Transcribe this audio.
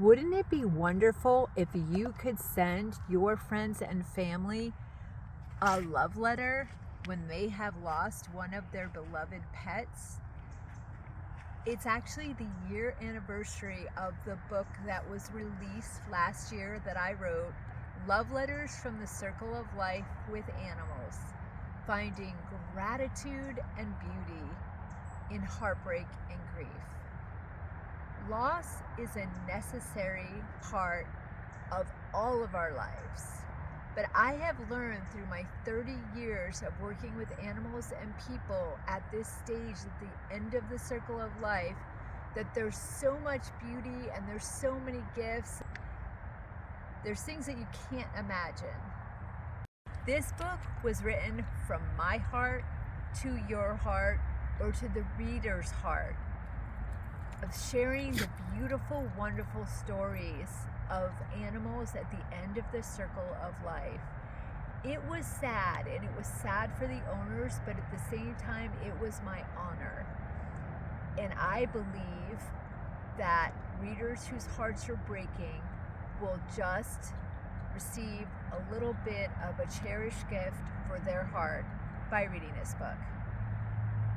Wouldn't it be wonderful if you could send your friends and family a love letter when they have lost one of their beloved pets? It's actually the year anniversary of the book that was released last year that I wrote, Love Letters from the Circle of Life with Animals, Finding Gratitude and Beauty in Heartbreak and Grief. Loss is a necessary part of all of our lives, but I have learned through my 30 years of working with animals and people at this stage, at the end of the circle of life, that there's so much beauty and there's so many gifts. There's things that you can't imagine. This book was written from my heart to your heart, or to the reader's heart, of sharing the beautiful, wonderful stories of animals at the end of the circle of life. It was sad, and it was sad for the owners, but at the same time, it was my honor. And I believe that readers whose hearts are breaking will just receive a little bit of a cherished gift for their heart by reading this book.